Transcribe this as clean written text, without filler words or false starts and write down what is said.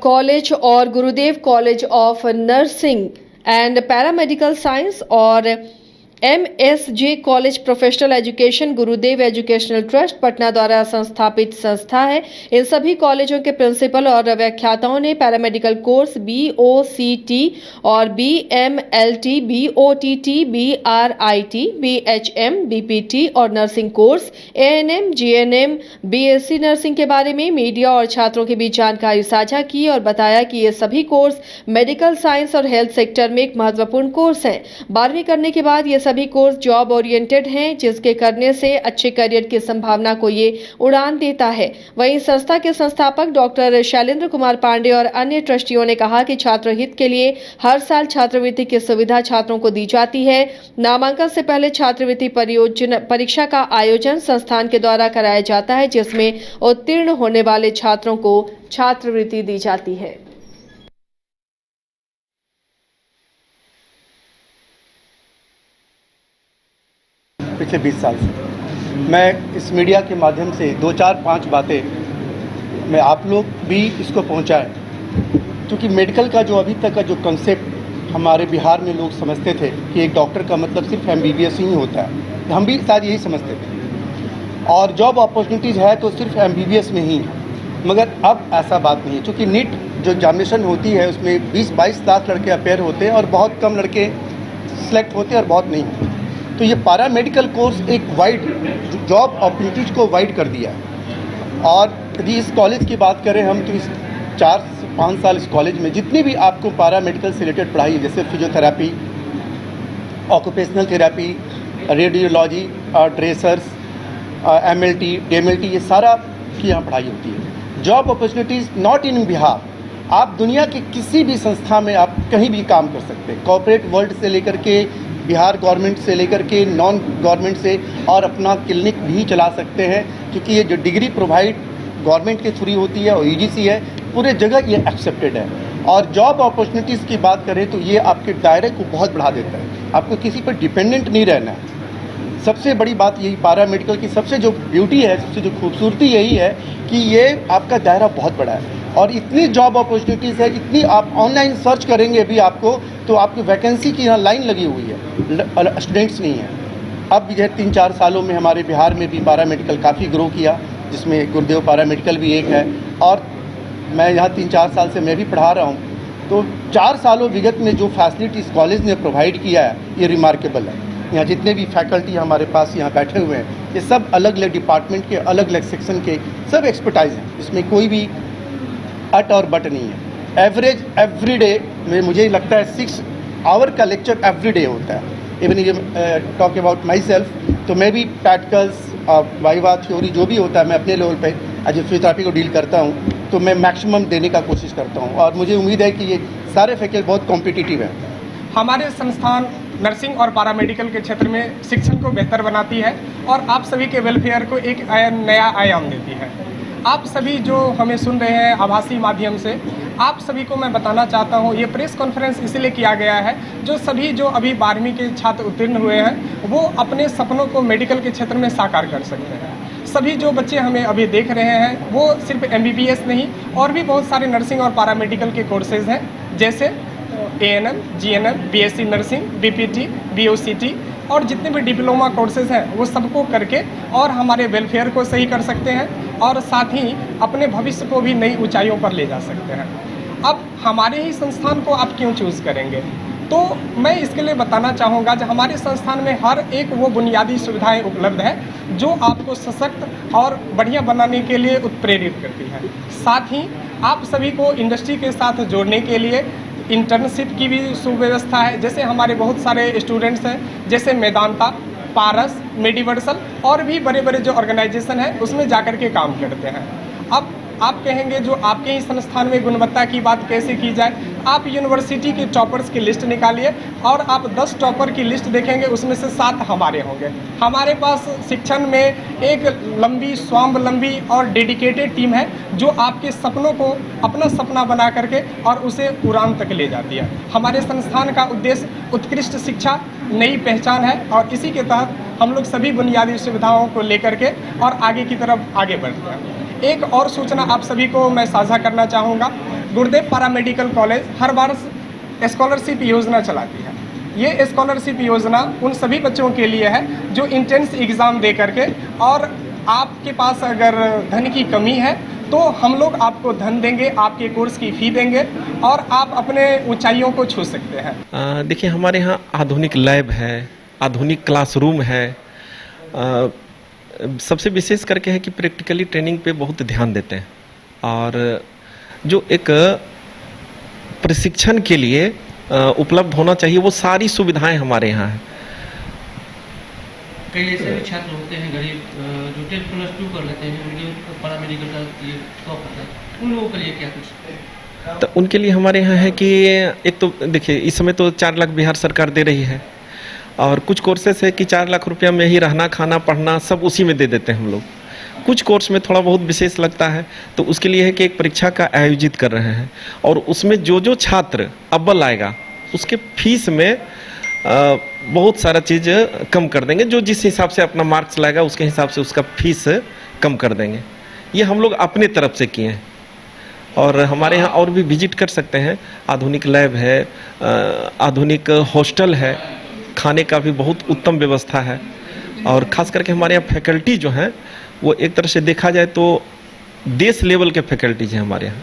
College और गुरुदेव college of nursing and paramedical science और MSJ college professional education गुरुदेव educational trust Patna द्वारा संस्थापित संस्था है। इन सभी कॉलेजों के प्रिंसिपल और व्याख्याताओं ने पैरामेडिकल कोर्स BOCT और BMLT, BOTT, BRIT, BHM, BPT और nursing course ANM, GNM, BSc nursing के बारे में मीडिया और छात्रों के बीच जानकारी साझा की और बताया कि ये सभी कोर्स मेडिकल साइंस और हेल्थ सेक्टर में एक महत्वपूर्ण कोर्स हैं। 12वीं करने के बाद ये सभी कोर्स जॉब ओरिएंटेड हैं, जिसके करने से अच्छे करियर की संभावना को ये उड़ान देता है। वहीं संस्था के संस्थापक डॉक्टर शैलेंद्र कुमार पांडे और अन्य ट्रस्टियों ने कहा कि छात्र हित के लिए हर साल छात्रवृत्ति की सुविधा छात्रों को दी जाती है। नामांकन से पहले छात्रवृत्ति परीक्षा का आयोजन संस्थान के द्वारा कराया जाता है, जिसमें उत्तीर्ण होने वाले छात्रों को छात्रवृत्ति दी जाती है। पिछले 20 साल से मैं इस मीडिया के माध्यम से 2-4-5 बातें मैं आप लोग भी इसको पहुंचाएं, क्योंकि मेडिकल का जो अभी तक का जो कॉन्सेप्ट हमारे बिहार में लोग समझते थे कि एक डॉक्टर का मतलब सिर्फ MBBS ही होता है, हम भी शायद यही समझते थे, और जॉब अपॉर्चुनिटीज़ है तो सिर्फ MBBS में ही है। मगर अब ऐसा बात नहीं है, क्योंकि नीट जो एग्जामिनेशन होती है उसमें 20-22 लाख लड़के अपेयर होते हैं और बहुत कम लड़के सिलेक्ट होते हैं और बहुत नहीं होते। तो ये पैरा मेडिकल कोर्स एक वाइड जॉब अपॉर्चुनिटीज़ को वाइड कर दिया है। और यदि इस कॉलेज की बात करें हम, तो इस 4 से 5 साल इस कॉलेज में जितनी भी आपको पैरा मेडिकल से रिलेटेड पढ़ाई, जैसे physiotherapy, occupational therapy, radiology, tracers, MLT, DMLT, ये सारा की यहाँ पढ़ाई होती है। Job opportunities not in Bihar, आप दुनिया की किसी भी संस्था में आप कहीं भी काम कर सकते हैं, कॉर्पोरेट वर्ल्ड से लेकर के बिहार गवर्नमेंट से लेकर के नॉन गवर्नमेंट से, और अपना क्लिनिक भी चला सकते हैं, क्योंकि ये जो डिग्री प्रोवाइड गवर्नमेंट के थ्रू होती है और UGC है, पूरे जगह ये एक्सेप्टेड है। और जॉब अपॉर्चुनिटीज़ की बात करें तो ये आपके दायरे को बहुत बढ़ा देता है, आपको किसी पर डिपेंडेंट नहीं रहना है। सबसे बड़ी बात यही पैरा मेडिकल की सबसे जो ब्यूटी है, सबसे जो खूबसूरती यही है कि ये आपका दायरा बहुत बड़ा है और इतनी जॉब अपॉर्चुनिटीज़ है, इतनी आप ऑनलाइन सर्च करेंगे अभी आपको तो आपकी वैकेंसी की यहाँ लाइन लगी हुई है, स्टूडेंट्स नहीं है। अब जो 3-4 सालों में हमारे बिहार में भी पैरा मेडिकल काफ़ी ग्रो किया, जिसमें गुरुदेव पैरा मेडिकल भी एक है, और मैं यहाँ 3-4 साल से मैं भी पढ़ा रहा हूँ। तो 4 सालों विगत में जो फैसिलिटीज़ कॉलेज ने प्रोवाइड किया है ये रिमार्केबल है। यहाँ जितने भी फैकल्टी हमारे पास यहाँ बैठे हुए हैं, ये सब अलग अलग डिपार्टमेंट के, अलग अलग सेक्शन के सब एक्सपर्टाइज हैं, इसमें कोई भी अट और बट नहीं है। एवरेज एवरी डे में मुझे लगता है 6 आवर का लेक्चर एवरी डे होता है। इवन ये टॉक अबाउट माई सेल्फ, तो मैं भी प्रैक्टिकल्स, वाइवा, थ्योरी जो भी होता है मैं अपने लेवल पे एज ए फिजियोथेरेपी को डील करता हूँ, तो मैं मैक्सिमम देने का कोशिश करता हूँ और मुझे उम्मीद है कि ये सारे फैकल्टी बहुत कॉम्पिटिटिव है। हमारे संस्थान नर्सिंग और पैरामेडिकल के क्षेत्र में शिक्षण को बेहतर बनाती है और आप सभी के वेलफेयर को एक नया आयाम देती है। आप सभी जो हमें सुन रहे हैं आभासी माध्यम से, आप सभी को मैं बताना चाहता हूँ, ये प्रेस कॉन्फ्रेंस इसलिए किया गया है, जो सभी जो अभी 12वीं के छात्र उत्तीर्ण हुए हैं वो अपने सपनों को मेडिकल के क्षेत्र में साकार कर सकते हैं। सभी जो बच्चे हमें अभी देख रहे हैं वो सिर्फ MBBS नहीं, और भी बहुत सारे नर्सिंग और पैरामेडिकल के कोर्सेज हैं, जैसे ANM, GNM, BSc nursing, BPT, BOCT और जितने भी डिप्लोमा कोर्सेज हैं वो सबको करके और हमारे वेलफेयर को सही कर सकते हैं और साथ ही अपने भविष्य को भी नई ऊंचाइयों पर ले जा सकते हैं। अब हमारे ही संस्थान को आप क्यों चूज़ करेंगे, तो मैं इसके लिए बताना चाहूँगा कि हमारे संस्थान में हर एक वो बुनियादी सुविधाएं उपलब्ध है जो आपको सशक्त और बढ़िया बनाने के लिए उत्प्रेरित करती है। साथ ही आप सभी को इंडस्ट्री के साथ जोड़ने के लिए इंटर्नशिप की भी सुव्यवस्था है। जैसे हमारे बहुत सारे स्टूडेंट्स हैं, जैसे मेदांता, पारस, मेडिवर्सल और भी बड़े बड़े जो ऑर्गेनाइजेशन है उसमें जाकर के काम करते हैं। अब आप कहेंगे जो आपके ही संस्थान में गुणवत्ता की बात कैसे की जाए, आप यूनिवर्सिटी के टॉपर्स की लिस्ट निकालिए और आप 10 टॉपर की लिस्ट देखेंगे, उसमें से 7 हमारे होंगे। हमारे पास शिक्षण में एक लंबी स्वावलंबी और डेडिकेटेड टीम है जो आपके सपनों को अपना सपना बना करके और उसे उड़ान तक ले जाती है। हमारे संस्थान का उद्देश्य उत्कृष्ट शिक्षा, नई पहचान है और इसी के तहत हम लोग सभी बुनियादी सुविधाओं को लेकर के और आगे की तरफ आगे बढ़ते हैं। एक और सूचना आप सभी को मैं साझा करना चाहूँगा। गुरुदेव पैरामेडिकल कॉलेज हर बार स्कॉलरशिप योजना चलाती है। ये स्कॉलरशिप योजना उन सभी बच्चों के लिए है जो इंट्रेंस एग्ज़ाम दे करके, और आपके पास अगर धन की कमी है तो हम लोग आपको धन देंगे, आपके कोर्स की फ़ी देंगे और आप अपने ऊंचाइयों को छू सकते हैं। देखिए, हमारे यहाँ आधुनिक लैब है, आधुनिक क्लासरूम है। सबसे विशेष करके है कि प्रैक्टिकली ट्रेनिंग पे बहुत ध्यान देते हैं, और जो एक प्रशिक्षण के लिए उपलब्ध होना चाहिए वो सारी सुविधाएं हमारे यहाँ हैं। कई ऐसे भी छात्र होते हैं गरीब जो 10+2 कर लेते हैं, उनके पैरामेडिकल का ये शौक होता है, उन लोगों के लिए क्या कुछ? तो उनके लिए हमारे यहाँ है कि एक तो देखिए, इस समय तो 4 लाख बिहार सरकार दे रही है, और कुछ कोर्सेस है कि 4 लाख रुपया में ही रहना, खाना, पढ़ना सब उसी में दे देते हैं हम लोग। कुछ कोर्स में थोड़ा बहुत विशेष लगता है, तो उसके लिए है कि एक परीक्षा का आयोजित कर रहे हैं, और उसमें जो छात्र अव्वल आएगा उसके फीस में बहुत सारा चीज़ कम कर देंगे। जो जिस हिसाब से अपना मार्क्स लाएगा उसके हिसाब से उसका फीस कम कर देंगे। ये हम लोग अपने तरफ से किए हैं, और हमारे यहाँ और भी विजिट कर सकते हैं। आधुनिक लैब है, आधुनिक हॉस्टल है, खाने का भी बहुत उत्तम व्यवस्था है, और ख़ास करके हमारे यहाँ फैकल्टी जो हैं वो एक तरह से देखा जाए तो देश लेवल के फैकल्टीज हैं हमारे यहाँ।